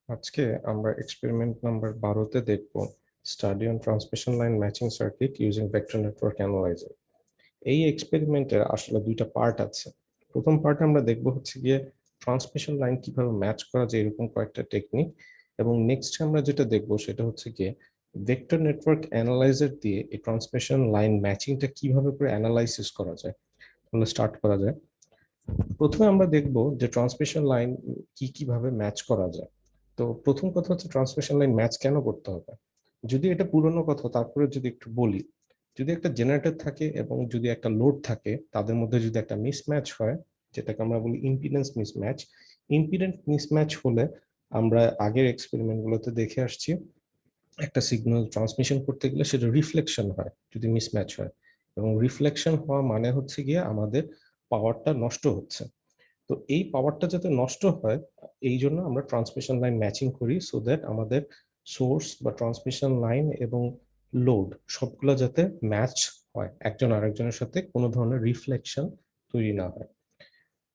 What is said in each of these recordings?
আজকে আমরা experiment number 12-তে দেখব study on transmission line matching circuit using vector network analyser. এই এক্সপেরিমেন্টের আসলে দুইটা পার্ট আছে। প্রথম পার্টে আমরা দেখব হচ্ছে গিয়ে ট্রান্সমিশন লাইন কিভাবে ম্যাচ করা যায় এরকম কয়েকটা টেকনিক, এবং নেক্সট আমরা যেটা দেখব সেটা হচ্ছে গিয়ে ভেক্টর নেটওয়ার্ক অ্যানালাইজার দিয়ে এই ট্রান্সমিশন লাইন ম্যাচিংটা কিভাবে করে অ্যানালাইসিস করা যায়। তাহলে স্টার্ট করা যায়। প্রথমে আমরা দেখব যে ট্রান্সমিশন লাইন কিভাবে ম্যাচ করা যায়। তো প্রথম কথা হচ্ছে ট্রান্সমিশন লাইন ম্যাচ কেন করতে হবে। যদি এটা পুরনো কথা, তারপরে যদি একটু বলি, যদি একটা জেনারেটর থাকে এবং যদি একটা লোড থাকে, তাদের মধ্যে যদি একটা মিসম্যাচ হয়, যেটাকে আমরা বলি ইম্পিডেন্স মিসম্যাচ। ইম্পিডেন্স মিসম্যাচ হলে আমরা আগের এক্সপেরিমেন্ট গুলোতে দেখে আসছি, একটা সিগন্যাল ট্রান্সমিশন করতে গেলে সেটা রিফ্লেকশন হয় যদি মিসম্যাচ হয়, এবং রিফ্লেকশন হওয়া মানে হচ্ছে গিয়ে আমাদের পাওয়ারটা নষ্ট হচ্ছে। তো এই পাওয়ারটা যাতে নষ্ট হয়, এই জন্য আমরা ট্রান্সমিশন লাইন ম্যাচিং করি, সো দ্যাট আমাদের সোর্স বা ট্রান্সমিশন লাইন এবং লোড সবগুলো যাতে ম্যাচ হয়, একজন আরেকজনের সাথে কোনো ধরনের রিফ্লেকশন তৈরি না হয়।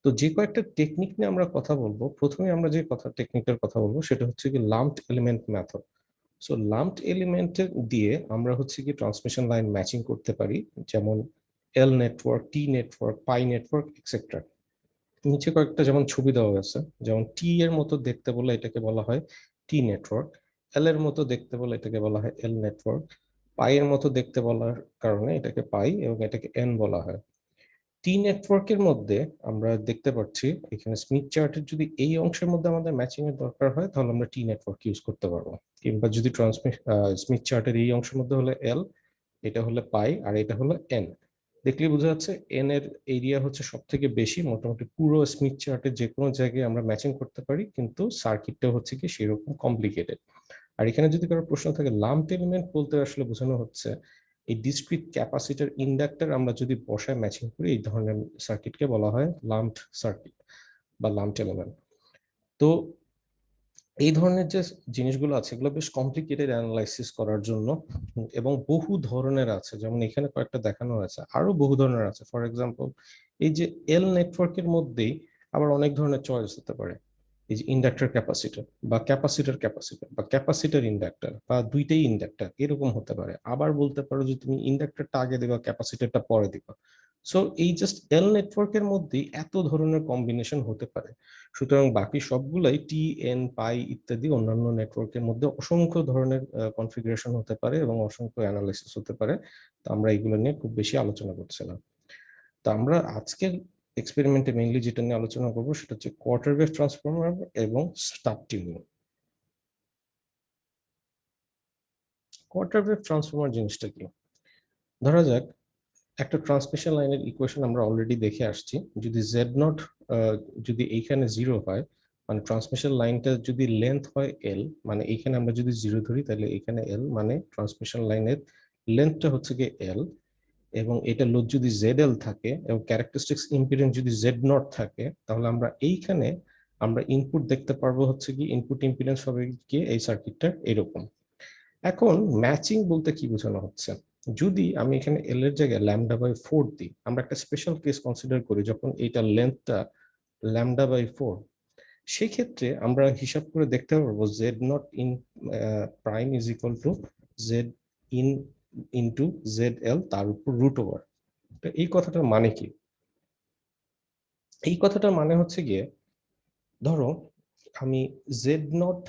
তো যে কয়েকটা টেকনিক নিয়ে আমরা কথা বলবো, প্রথমে আমরা যে টেকনিকটার কথা বলবো সেটা হচ্ছে কি lumped element method. So lumped এলিমেন্টের দিয়ে আমরা হচ্ছে কি ট্রান্সমিশন লাইন ম্যাচিং করতে পারি, যেমন এল নেটওয়ার্ক, টি নেটওয়ার্ক, পাই নেটওয়ার্ক, এক্সেট্রা। নিচে কয়েকটা যেমন ছবি দেওয়া হয়েছে, যেমন টি এর মতো দেখতে বলে এটাকে বলা হয় টি নেটওয়ার্ক, এল এর মতো দেখতে বলে এটাকে বলা হয় এল নেটওয়ার্ক, পাই এর মতো দেখতে বলার কারণে এটাকে পাই এবং এটাকে এন বলা হয়। টি নেটওয়ার্কের মধ্যে আমরা দেখতে পাচ্ছি এখানে স্মিথ চার্টের যদি এই অংশের মধ্যে আমাদের ম্যাচিং এর দরকার হয় তাহলে আমরা টি নেটওয়ার্ক ইউজ করতে পারবো, কিংবা যদি স্মিথ চার্টের এই অংশের মধ্যে হলে এল, এটা হলে পাই, আর এটা হলো এন। দেখলে বোঝা যাচ্ছে এন এর এরিয়া হচ্ছে সব থেকে বেশি, মোটামুটি পুরো স্মিথ চার্টের যে কোনো জায়গায় আমরা ম্যাচিং করতে পারি, কিন্তু সার্কিটটা হচ্ছে কি সেরকম কমপ্লিকেটেড। আর এখানে যদি কারো প্রশ্ন থাকে, লাম্পড এলিমেন্ট বলতে আসলে বোঝানো হচ্ছে এই ডিসক্রিট ক্যাপাসিটর ইন্ডাক্টর আমরা যদি বসায় ম্যাচিং করি, এই ধরনের সার্কিটকে বলা হয় লাম্পড সার্কিট বা লাম্পড এলিমেন্ট। তো এই ধরনের যে জিনিসগুলো আছে এগুলো বেশ কমপ্লিকেটেড অ্যানালাইসিস করার জন্য, এবং বহু ধরনের আছে, যেমন এখানে কয়েকটা দেখানো হয়েছে, আরো বহু ধরনের আছে। ফর এক্সাম্পল, এই যে এল নেটওয়ার্কের মধ্যেই আবার অনেক ধরনের চয়েস হতে পারে। এই যে ইন্ডাক্টর ক্যাপাসিটর বা ক্যাপাসিটর ক্যাপাসিটর বা ক্যাপাসিটর ইন্ডাক্টর বা দুইটাই ইন্ডাক্টর এরকম হতে পারে। আবার বলতে পারো যে তুমি ইন্ডাক্টরটা আগে দিবা, ক্যাপাসিটরটা পরে দিবা। সো এই জাস্ট এল নেটওয়ার্কের মধ্যেই এত ধরনের কম্বিনেশন হতে পারে। সুতরাং বাকি সবগুলাই টি, এন, পাই ইত্যাদি অন্যান্য নেটওয়ার্কের মধ্যে অসংখ্য ধরনের কনফিগারেশন হতে পারে এবং অসংখ্য অ্যানালাইসিস হতে পারে। তো আমরা এগুলো নিয়ে খুব বেশি আলোচনা করছি না। তো আমরা আজকের এক্সপেরিমেন্টে মেইনলি যেটা নিয়ে আলোচনা করবো সেটা হচ্ছে কোয়ার্টার ওয়েভ ট্রান্সফর্মার এবং stub tuning. Quarter wave transformer জিনিসটা কি? ধরা যাক একটা ট্রান্সমিশন লাইনের ইকুয়েশন আমরা অলরেডি দেখে আসছি। যদি জেড নট যদি এইখানে জিরো হয়, মানে ট্রান্সমিশন লাইনটা যদি লেন্থ হয় এল, মানে এইখানে আমরা যদি জিরো ধরি তাহলে এখানে এল, মানে ট্রান্সমিশন লাইনের লেন্থটা হচ্ছে গিয়ে এল, এবং এটা লোড যদি জেড এল থাকে এবং ক্যারেক্টারিস্টিক্স ইম্পিডেন্স যদি জেড নট থাকে, তাহলে আমরা এইখানে আমরা ইনপুট দেখতে পারবো হচ্ছে কি ইনপুট ইম্পিডেন্স হবে গিয়ে এই সার্কিটটা এরকম। এখন ম্যাচিং বলতে কি বোঝানো হচ্ছে? যদি আমি এখানে এল এর জায়গায় λ/4 দিই, আমরা একটা স্পেশাল কেস কনসিডার করি যখন এইটার লেন্থটা λ/4, সেক্ষেত্রে আমরা হিসাব করে দেখতে পারবো z nought in prime is equal to Z in into Z এল তার উপর রুট ওভার। এই কথাটার মানে কি? এই কথাটার মানে হচ্ছে গিয়ে, ধরো আমি জেড নট,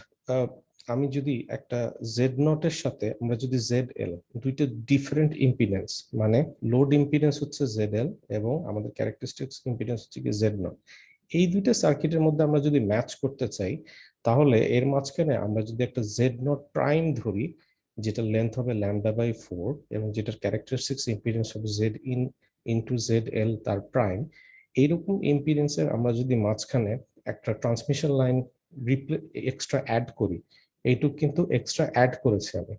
আমি যদি একটা জেড নটের সাথে আমরা যদি জেড এল, দুইটা ডিফারেন্ট ইম্পিডেন্স, মানে লোড ইম্পিডেন্স হচ্ছে জেড এল এবং আমাদের ক্যারেক্টারিস্টিক্স ইম্পিডেন্স হচ্ছে কি জেড নট, এই দুইটা সার্কিটের মধ্যে আমরা যদি ম্যাচ করতে চাই, তাহলে এর মাঝখানে আমরা যদি একটা জেড নট প্রাইম ধরি, যেটা লেন্থ হবে λ/4 এবং যেটার ক্যারেক্টারিস্টিক্স ইম্পিডেন্স হবে জেড ইন ইন্টু জেড এল তার প্রাইম, এইরকম ইম্পিডেন্সের আমরা যদি মাঝখানে একটা ট্রান্সমিশন লাইন এক্সট্রা অ্যাড করি, এইটুক কিন্তু এক্সট্রা অ্যাড করেছি আমি,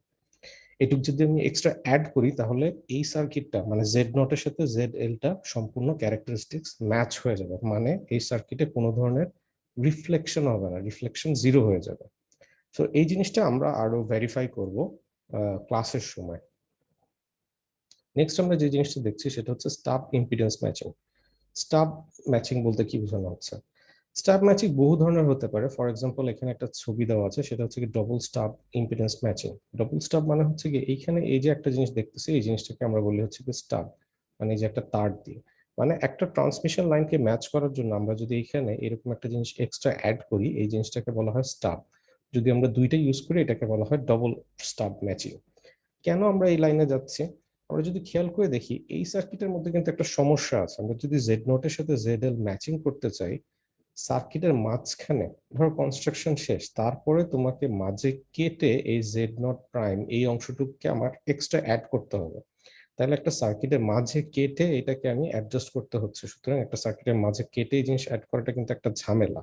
এটুক যদি আমি এক্সট্রা অ্যাড করি তাহলে এই সার্কিটটা মানে জেড নটের সাথে জেড এলটা সম্পূর্ণ ক্যারেক্টারিস্টিক্স ম্যাচ হয়ে যাবে, মানে এই সার্কিটে কোনো ধরনের রিফ্লেকশন হবে না, রিফ্লেকশন জিরো হয়ে যাবে। তো এই জিনিসটা আমরা আরো ভেরিফাই করব ক্লাসের সময়। নেক্সট আমরা যে জিনিসটা দেখছি সেটা হচ্ছে stub impedance matching. Stub matching বলতে কি বোঝানো হচ্ছে? স্টাব ম্যাচিং বহু ধরনের হতে পারে। ফর এক্সাম্পল, এখানে একটা ছবি দেওয়া আছে, সেটা হচ্ছে কি double stub impedance matching. Double stub মানে হচ্ছে কি এইখানে এই যে একটা জিনিস দেখতেছি, এই জিনিসটাকে আমরা বলি হচ্ছে কি স্টাব, মানে এই যে একটা তার দিয়ে, মানে একটা ট্রান্সমিশন লাইনকে ম্যাচ করার জন্য আমরা যদি এখানে এরকম একটা জিনিস এক্সট্রা অ্যাড করি, এই জিনিসটাকে বলা হয় স্টাব। যদি আমরা দুইটা ইউজ করি, এটাকে বলা হয় ডবল স্টাব ম্যাচিং। কেন আমরা এই লাইনে যাচ্ছি? আমরা যদি খেয়াল করে দেখি, এই সার্কিটের মধ্যে কিন্তু একটা সমস্যা আছে। আমরা যদি জেড নোটের সাথে জেড এল ম্যাচিং করতে চাই, সার্কিটের মাঝখানে ধরো কনস্ট্রাকশন শেষ, তারপরে তোমাকে মাঝে কেটে এই জেড নট প্রাইম এই অংশটুকুকে আমার এক্সট্রা অ্যাড করতে হবে। তাহলে একটা সার্কিটের মাঝে কেটে এটাকে আমি অ্যাডজাস্ট করতে হচ্ছে। সুতরাং একটা সার্কিটের মাঝে কেটে এই জিনিস অ্যাড করাটা কিন্তু একটা ঝামেলা।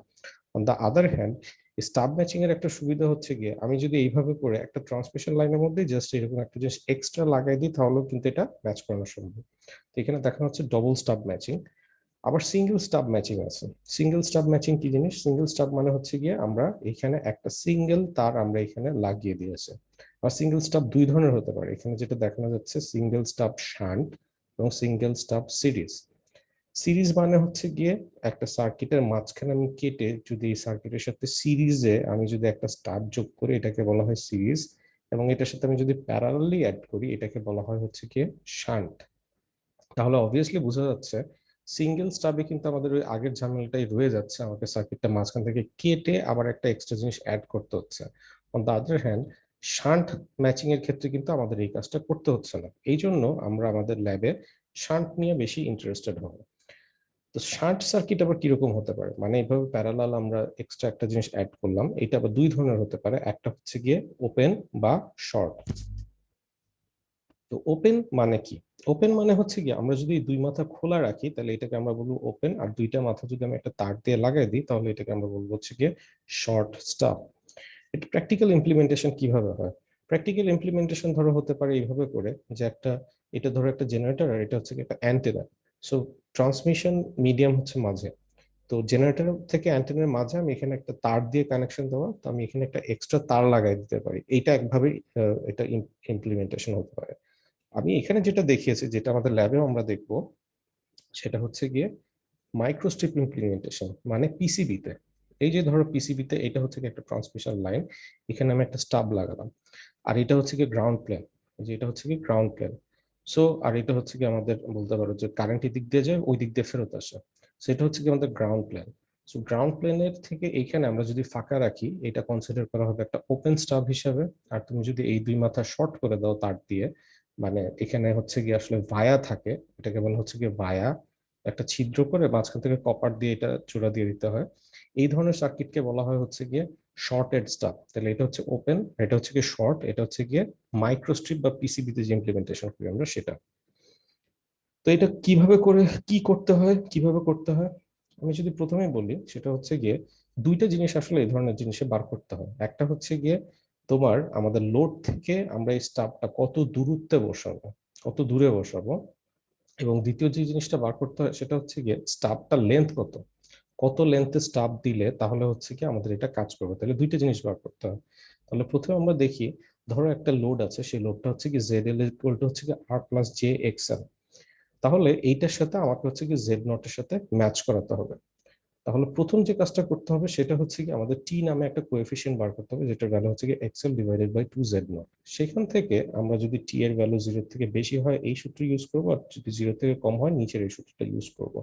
On the other hand, stub matching এর একটা সুবিধা হচ্ছে গিয়ে, আমি যদি এইভাবে করে একটা ট্রান্সমিশন লাইনের মধ্যে জাস্ট এরকম একটা জিনিস এক্সট্রা লাগাই দিই, তাহলেও কিন্তু এটা ম্যাচ করানো সম্ভব। তো এখানে দেখানো হচ্ছে ডবল স্টাব ম্যাচিং। আবার সিঙ্গেল স্টাব ম্যাচিং আছে। সিঙ্গেল স্টাব ম্যাচিং কি জিনিস? সিঙ্গেল স্টাব মানে হচ্ছে গিয়ে আমরা এখানে একটা সিঙ্গেল তার আমরা এখানে লাগিয়ে দিয়েছে। আর সিঙ্গেল স্টাব দুই ধরনের হতে পারে। এখানে যেটা দেখানো যাচ্ছে সিঙ্গেল স্টাব শান্ট এবং সিঙ্গেল স্টাব সিরিজ। সিরিজ মানে হচ্ছে গিয়ে একটা সার্কিটের মাঝখানে আমি কেটে যদি এই সার্কিটের সাথে সিরিজে আমি যদি একটা স্টাব যোগ করি, এটাকে বলা হয় সিরিজ। এবং এটার সাথে আমি যদি প্যারালালি অ্যাড করি, এটাকে বলা হয় হচ্ছে গিয়ে শান্ট। তাহলে অবভিয়াসলি বোঝা যাচ্ছে সিঙ্গেল স্টাবে কিন্তু আমাদের ওই আগের ঝামেলাটাই রয়ে যাচ্ছে, আমাকে সার্কিটটা মাঝখান থেকে কেটে আবার একটা এক্সট্রা জিনিস অ্যাড করতে হচ্ছে। On the other hand, shunt matching এর ক্ষেত্রে কিন্তু আমাদের এই কাজটা করতে হচ্ছে না। এই জন্য আমরা আমাদের ল্যাবে শান্ট নিয়ে বেশি ইন্টারেস্টেড হব। তো শান্ট সার্কিট আবার কিরকম হতে পারে, মানে এইভাবে প্যারালাল আমরা এক্সট্রা একটা জিনিস অ্যাড করলাম, এটা আবার দুই ধরনের হতে পারে। একটা হচ্ছে গিয়ে ওপেন বা শর্ট। তো ওপেন মানে কি? ওপেন মানে হচ্ছে কি, আমরা যদি দুই মাথা খোলা রাখি তাহলে এটাকে আমরা বলবো ওপেন, আর দুইটা মাথা যদি আমি একটা তার দিয়ে লাগাই দিই তাহলে এটাকে আমরা বলবো হচ্ছে গিয়ে শর্ট স্টাব। এটা প্র্যাকটিক্যাল ইমপ্লিমেন্টেশন কিভাবে হয়? প্র্যাকটিক্যাল ইমপ্লিমেন্টেশন ধরো হতে পারে এইভাবে করে যে একটা, এটা ধরো একটা জেনারেটর আর এটা হচ্ছে একটা অ্যান্টেনা। সো ট্রান্সমিশন মিডিয়াম হচ্ছে মাঝে। তো জেনারেটর থেকে অ্যান্টেনার মাঝে আমি এখানে একটা তার দিয়ে কানেকশন দেওয়া, তো আমি এখানে একটা এক্সট্রা তার লাগাই দিতে পারি। এইটা একভাবে এটা ইমপ্লিমেন্টেশন হতে পারে। আমি এখানে যেটা দেখিয়েছি, যেটা আমাদের ল্যাবেও আমরা দেখবো, সেটা হচ্ছে গিয়ে মাইক্রোস্ট্রিপ ইমপ্লিমেন্টেশন, মানে পিসিবিতে। এই যে ধরো পিসিবিতে এটা হচ্ছে গিয়ে একটা ট্রান্সমিশন লাইন, এখানে আমি একটা স্টাব লাগালাম, আর এটা হচ্ছে গিয়ে গ্রাউন্ড প্লেন। যে এটা হচ্ছে কি গ্রাউন্ড প্লেন। সো আর এটা হচ্ছে কি আমাদের বলতে পারো যে কারেন্ট দিক দিয়ে যায়, ওই দিক দিয়ে ফেরত আসে। সেটা হচ্ছে কি আমাদের গ্রাউন্ড প্লেন। সো গ্রাউন্ড প্লেনের থেকে এইখানে আমরা যদি ফাঁকা রাখি, এটা কনসিডার করা হবে একটা ওপেন স্টাব হিসাবে। আর তুমি যদি এই দুই মাথা শর্ট করে দাও তার দিয়ে, মানে এখানে হচ্ছে গিয়ে আসলে ভায়া থাকে, এটাকে বলা হচ্ছে গিয়ে ভায়া, একটা ছিদ্র করে মাঝখান থেকে কপার দিয়ে এটা চূড়া দিয়ে দিতে হয়। এই ধরনের সার্কিটকে বলা হয় হচ্ছে গিয়ে শর্টেড স্টাব। তাহলে এটা হচ্ছে ওপেন, এটা হচ্ছে গিয়ে শর্ট, এটা হচ্ছে গিয়ে মাইক্রোস্ট্রিপ বা পিসিবিতে যে ইমপ্লিমেন্টেশন করি আমরা সেটা। তো এটা কিভাবে করে কি করতে হয়, কিভাবে করতে হয়, আমি যদি প্রথমে বলি, সেটা হচ্ছে গিয়ে দুইটা জিনিস আসলে এই ধরনের জিনিসে বার করতে হয়। একটা হচ্ছে গিয়ে তোমার আমাদের লোড থেকে আমরা এই স্টাবটা কত দূরত্বে বসাবো, কত দূরে বসাবো। এবং দ্বিতীয় যে জিনিসটা বার করতে হয় সেটা হচ্ছে গিয়ে স্টাবটা লেন্থ কত, কত লেন্থে স্টাব দিলে তাহলে হচ্ছে কি আমাদের এটা কাজ করবে। তাহলে দুইটা জিনিস বার করতে হবে। তাহলে প্রথমে আমরা দেখি, ধরো একটা লোড আছে, সেই লোডটা হচ্ছে কি জেড এল ইকুয়াল টু হচ্ছে কি আর প্লাস জে এক্স এল। তাহলে এইটার সাথে আমাকে হচ্ছে কি জেড নট এর সাথে ম্যাচ করাতে হবে। তাহলে প্রথম যে কাজটা করতে হবে সেটা হচ্ছে কি আমাদের টি নামে একটা কোএফিসিয়েন্ট বার করতে হবে, যেটার ভ্যালু হচ্ছে কি XL divided by 2 Z nought. সেখান থেকে আমরা যদি টি এর ভ্যালু 0 থেকে বেশি হয় এই সূত্র ইউজ করবো, আর যদি 0 থেকে কম হয় নিচের এই সূত্রটা ইউজ করব।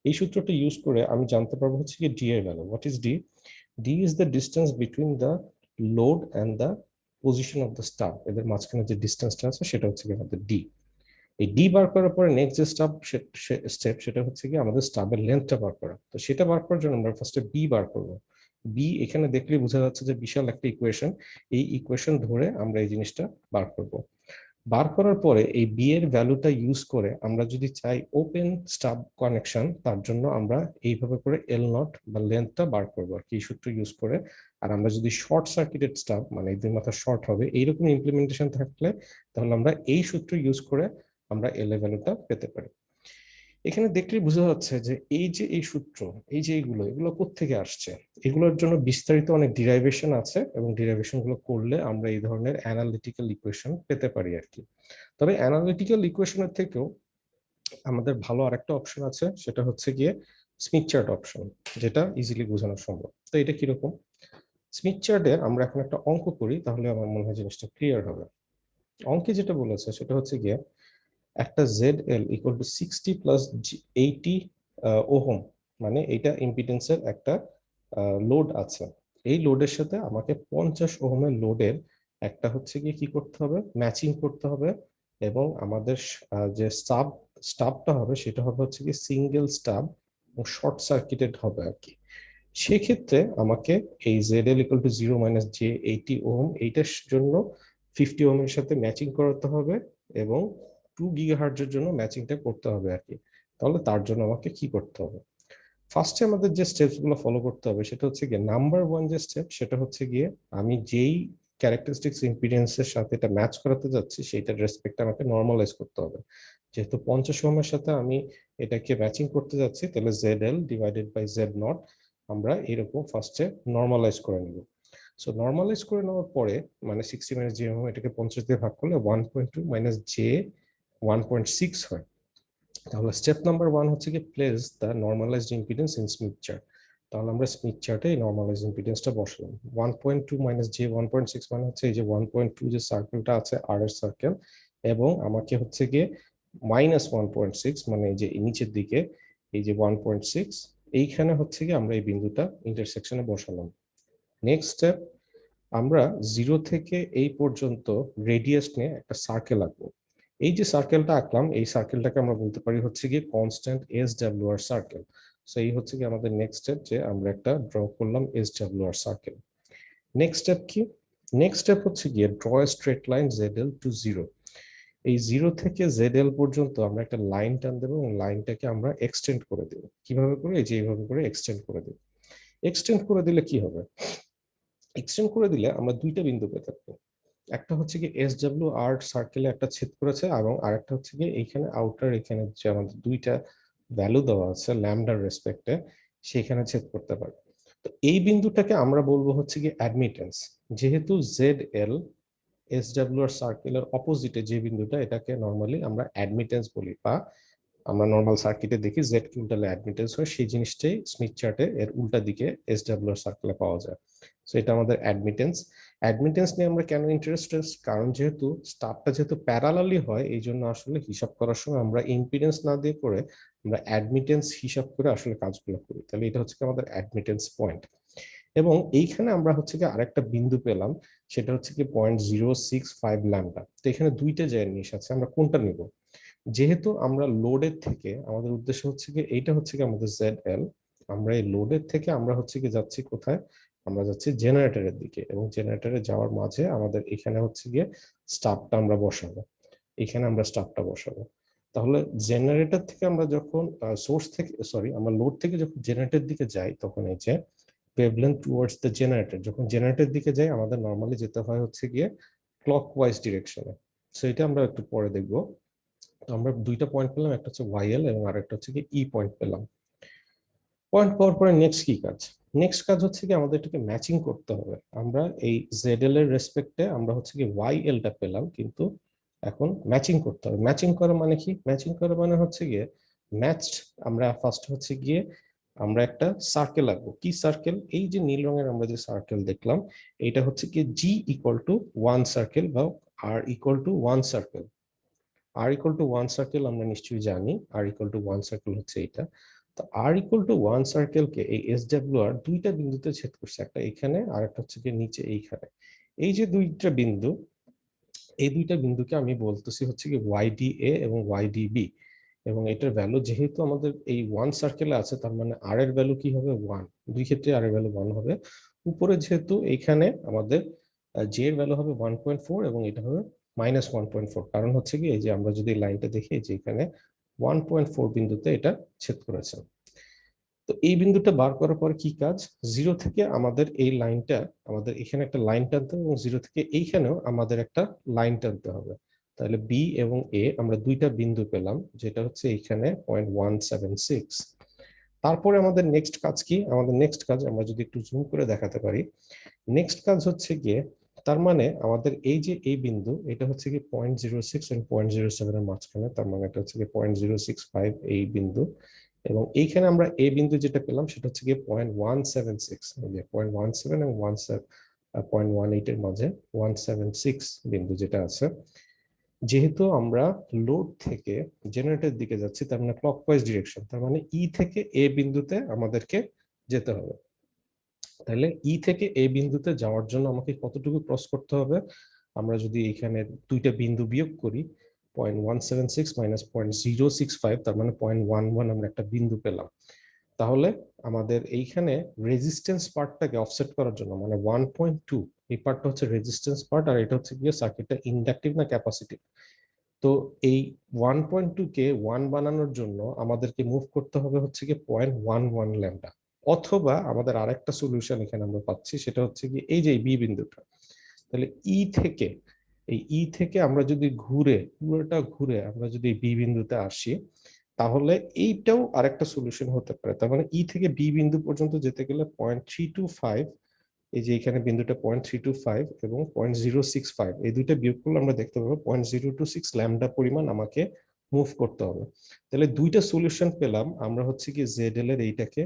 এই সূত্রটা ইউজ করে আমি জানতে পারবো হচ্ছে কি ডি এর value. What is D? D is the distance between the load and the position of the star. এদের মাঝখানে যে ডিস্টেন্সটা আছে সেটা হচ্ছে কি আমাদের ডি। এই ডি বার করার পরে নেক্সট যে স্টেপ সেটা হচ্ছে কি আমাদের স্টাবের লেন্থটা বার করা। তো সেটা বার করার জন্য আমরা ফার্স্টে বি বার করব। বি এখানে দেখলে বোঝা যাচ্ছে যে বিশাল একটা ইকুয়েশন। এই ইকুয়েশন ধরে আমরা এই জিনিসটা বার করব। বার করার পরে এই বি এর ভ্যালুটা ইউজ করে আমরা যদি চাই ওপেন স্টাব কানেকশন, তার জন্য আমরা এইভাবে করে এল নট বা লেন্থটা বার করবো আর কি, এই সূত্র ইউজ করে। আর আমরা যদি শর্ট সার্কিটেড স্টাব, মানে এই দুই মাথা শর্ট হবে এইরকম ইমপ্লিমেন্টেশন থাকলে, তাহলে আমরা এই সূত্র ইউজ করে আমরা এল এর ভ্যালুটা পেতে পারি। এখানে দেখলেই বোঝা যাচ্ছে যে এই যে এই সূত্র, এই যে এগুলো এগুলো কোত্থেকে আসছে। এগুলোর জন্য বিস্তারিত অনেক ডিরাইভেশন আছে, এবং ডিরাইভেশন গুলো করলে আমরা এই ধরনের অ্যানালিটিক্যাল ইকুয়েশন পেতে পারি আর কি। তবে অ্যানালিটিক্যাল ইকুয়েশনের থেকেও আমাদের ভালো আরেকটা অপশন আছে, সেটা হচ্ছে গিয়ে স্মিথ চার্ট অপশন, যেটা ইজিলি বোঝানো সম্ভব। তো এটা কিরকম, স্মিথ চার্টে আমরা এখন একটা অঙ্ক করি, তাহলে আমার মনে হয় জিনিসটা ক্লিয়ার হবে। অঙ্কে যেটা বলেছে সেটা হচ্ছে গিয়ে একটা Z L equal to 60 plus 80 ohm, মানে এটা ইম্পিডেন্সের একটা লোড আছে। এই লোডের সাথে আমাকে 50 ওহমের লোডের একটা হচ্ছে গিয়ে কি করতে হবে, ম্যাচিং করতে হবে। এবং আমাদের যে স্টাবটা হবে সেটা হবে হচ্ছে কি সিঙ্গেল স্টাব এবং শর্ট সার্কিটেড হবে আর কি। সেক্ষেত্রে আমাকে এই Z L equal to 0 - j 80 ohm এইটার জন্য 50 ওহমের সাথে ম্যাচিং করাতে হবে এবং 2 GHz জন্য ম্যাচিংটা করতে হবে আর কি। তাহলে তার জন্য আমাকে কি করতে হবে, ফার্স্টে আমাদের যে স্টেপস গুলো ফলো করতে হবে সেটা হচ্ছে গিয়ে নাম্বার ওয়ান যে স্টেপ সেটা হচ্ছে গিয়ে আমি যেই ক্যারেক্টারিস্টিক্স ইম্পিডেন্সের সাথে এটা ম্যাচ করাতে যাচ্ছি সেইটার রেসপেক্ট আমাকে নর্মালাইজ করতে হবে। যেহেতু 50 ওহমের সাথে আমি এটাকে ম্যাচিং করতে যাচ্ছি, তাহলে Z L divided by Z nought আমরা এরকম ফার্স্টে নর্মালাইজ করে নেব। সো নর্মালাইজ করে নেওয়ার পরে মানে 60 - j ওহম এটাকে 50 দিয়ে ভাগ করলে 1.2 - j 1.6 হয়। তাহলে স্টেপ নাম্বার ওয়ান হচ্ছে কি place the normalised impedance in Smith chart. তাহলে আমরা স্মিথ চার্টে এই নর্মালাইজড ইম্পিডেন্সটা বসালাম। 1.2 - j 1.6 মানে হচ্ছে এই যে 1.2 যে সার্কেলটা আছে আর এর সার্কেল, এবং আমাকে হচ্ছে গিয়ে -1.6 মানে এই যে নিচের দিকে এই যে 1.6, এইখানে হচ্ছে গিয়ে আমরা এই বিন্দুটা ইন্টারসেকশনে বসালাম। নেক্সট স্টেপ, আমরা 0 থেকে এই পর্যন্ত রেডিয়াস নিয়ে একটা সার্কেল আঁকবো। এই যে সার্কেলটা আঁকলাম এই সার্কেলটাকে আমরা বলতে পারি হচ্ছে গিয়ে কনস্ট্যান্ট SWR সার্কেল। সো এই হচ্ছে কি আমাদের নেক্সট স্টেপ, যে আমরা একটা ড্র করলাম SWR সার্কেল। নেক্সট স্টেপ কি, নেক্সট স্টেপ হচ্ছে গিয়ে draw straight line ZL to 0। এই 0 থেকে ZL পর্যন্ত আমরা একটা লাইন টান দেবো এবং লাইনটাকে আমরা এক্সটেন্ড করে দেবো। কিভাবে করে, এই যে এইভাবে করে এক্সটেন্ড করে দেবো। এক্সটেন্ড করে দিলে কি হবে, এক্সটেন্ড করে দিলে আমরা দুইটা বিন্দু পেয়ে থাকবো। একটা হচ্ছে কি SWR সার্কেলে একটা ছেদ করেছে এবং আরেকটা হচ্ছে কি এইখানে আউটার, এখানে যে আমাদের দুইটা ভ্যালু দেওয়া আছে ল্যামডার রেসপেক্টে, সেখানে ছেদ করতে পারে। তো এই বিন্দুটাকে আমরা বলবো হচ্ছে কি অ্যাডমিটেন্স। যেহেতু ZL SWR সার্কেলের অপোজিটে যে বিন্দুটা, এটাকে নর্মালি আমরা অ্যাডমিটেন্স বলি, বা আমরা নর্মাল সার্কিটে দেখি জেড কে উল্টালে অ্যাডমিটেন্স হয়, সেই জিনিসটাই স্মিথ চার্টে এর উল্টা দিকে SWR সার্কেলে পাওয়া যায়। সো এটা আমাদের অ্যাডমিটেন্স। অ্যাডমিটেন্স নিয়ে আমরা কেন ইন্টারেস্টেড, কারণ যেহেতু স্টারটা যেহেতু প্যারালালি হয় এই জন্য আসলে হিসাব করার সময় আমরা ইম্পিডেন্স না দিয়ে করে আমরা অ্যাডমিটেন্স হিসাব করে আসলে কাজগুলো করি। তাহলে এটা হচ্ছে আমাদের অ্যাডমিটেন্স পয়েন্ট। এবং এইখানে আমরা হচ্ছে কি আরেকটা বিন্দু পেলাম, সেটা হচ্ছে কি 0.065 ল্যাম্ডা। তো এখানে দুইটা জিনিস আছে, আমরা কোনটা নিব। যেহেতু আমরা লোডের থেকে, আমাদের উদ্দেশ্য হচ্ছে কি এইটা হচ্ছে কি আমাদের ZL, আমরা এই লোডের থেকে আমরা হচ্ছে কি যাচ্ছি কোথায়, আমরা যাচ্ছি জেনারেটরের দিকে, এবং জেনারেটরে যাওয়ার মাঝে আমাদের এখানে হচ্ছে গিয়ে স্টাবটা আমরা বসাবো, এখানে আমরা স্টাবটা বসাবো। তাহলে জেনারেটর থেকে আমরা যখন সোর্স থেকে, সরি, আমরা লোড থেকে যখন জেনারেটরের দিকে যাই তখন এই যে ওয়েভলেন্থ টুয়ার্ডস দ্য জেনারেটর, যখন জেনারেটরের দিকে যাই আমাদের নর্মালি যেতে হয় হচ্ছে গিয়ে ক্লকওয়াইজ ডিরেকশনে। সো এটা আমরা একটু পরে দেখবো। আমরা দুইটা পয়েন্ট পেলাম, একটা হচ্ছে YL এবং আরেকটা হচ্ছে কি ই পয়েন্ট পেলাম। পয়েন্ট পাওয়ার পরে নেক্সট কি কাজ, নেক্সট কাজ হচ্ছে কি আমাদের এটাকে ম্যাচিং করতে হবে। আমরা এই ZL এর রেসপেক্টে আমরা হচ্ছে কি YL টা পেলাম, কিন্তু এখন ম্যাচিং করতে হবে। ম্যাচিং করা মানে কি, ম্যাচিং করা মানে হচ্ছে গিয়ে ম্যাচড। আমরা ফার্স্ট হচ্ছে গিয়ে আমরা একটা সার্কেল আঁকবো। কি সার্কেল, এই যে নীল রঙের আমরা যে সার্কেল দেখলাম এটা হচ্ছে কি G ইকুয়াল টু 1 সার্কেল বা R equal to 1 circle. R equal to 1 circle আমরা নিশ্চয়ই জানি, আর ইকুয়াল টু 1 সার্কেল হচ্ছে এটা। তো আর ইকুয়াল টু 1 সার্কেলকে এই SWR দুইটা বিন্দুতে ছেদ করছে, একটা এখানে আর একটা হচ্ছে কি নিচে এইখানে। এই যে দুইটা বিন্দু, এই দুইটা বিন্দুকে আমি বলতেছি হচ্ছে কি YDA এবং YDB। এবং এটার ভ্যালু যেহেতু আমাদের এই 1 সার্কেলে আছে, তার মানে আর এর ভ্যালু কি হবে 1, দুই ক্ষেত্রে আর এর ভ্যালু 1 হবে। উপরে যেহেতু এইখানে আমাদের জে এর ভ্যালু হবে 1.4 এবং এটা হবে -1.4, কারণ হচ্ছে কি এই যে আমরা যদি লাইনটা দেখি যে এখানে 1.4 বিন্দুতে এটা ছেদ করেছে। তো এই বিন্দুটা বার করার পর কি কাজ, 0 থেকে আমাদের এই লাইনটা, আমাদের এখানে একটা লাইন টানতে হবে এবং 0 থেকে এইখানেও আমাদের একটা লাইন টানতে হবে। তাহলে বি এবং এ আমরা দুইটা বিন্দু পেলাম, যেটা হচ্ছে এইখানে 0.176। তারপরে আমাদের নেক্সট কাজ কি, আমাদের নেক্সট কাজ আমরা যদি একটু জুম করে দেখাতে পারি, নেক্সট কাজ হচ্ছে গিয়ে, তার মানে আমাদের এই যে এই বিন্দু এটা হচ্ছে কি 0.06 এবং 0.07 এর মাঝখানে, তার মানে এটা হচ্ছে কি 0.065 এই বিন্দু। এবং এইখানে আমরা এ বিন্দু যেটা পেলাম সেটা হচ্ছে গিয়ে 0.176, 0.17 এবং 0.18 এর মাঝে 176 বিন্দু যেটা আছে। যেহেতু আমরা লোড থেকে জেনারেটর দিকে যাচ্ছি, তার মানে ক্লকওয়াইজ ডিরেকশন, তার মানে ই থেকে এ বিন্দুতে আমাদেরকে যেতে হবে। তাহলে ই থেকে এ বিন্দুতে যাওয়ার জন্য আমাকে কতটুকু ক্রস করতে হবে? আমরা যদি এখানে দুইটা বিন্দু বিয়োগ করি, 0.176 মাইনাস 0.065, তার মানে 0.11 আমরা একটা বিন্দু পেলাম। তাহলে আমাদের এইখানে রেজিস্ট্যান্স পার্টটাকে অফসেট করার জন্য, মানে 1.2, এই পার্টটা হচ্ছে রেজিস্ট্যান্স পার্ট, আর এটা হচ্ছে গিয়ে সার্কিটটা ইন্ডাকটিভ না ক্যাপাসিটিভ। তো এই 1.2 কে 1 বানানোর জন্য আমাদেরকে মুভ করতে হবে হচ্ছে কি 0.11 ল্যাম্ডা। অথবা আমাদের আরেকটা সলিউশন এখানে আমরা পাচ্ছি, সেটা হচ্ছে কি এই যে বি বিন্দুটা। তাহলে ই থেকে আমরা যদি পুরোটা ঘুরে আমরা যদি বি বিন্দুতে আসি, তাহলে এইটাও আরেকটা সলিউশন হতে পারে। তার মানে ই থেকে বি বিন্দু পর্যন্ত যেতে গেলে 0.325, এই যে এখানে বিন্দুটা 0.325 এবং 0.065, এই দুইটা বিয়োগ করলে আমরা দেখতে পাবো 0.026 ল্যামডা পরিমাণ আমাকে মুভ করতে হবে। তাহলে দুইটা সলিউশন পেলাম আমরা, হচ্ছে কি জেড এর এইটাকে,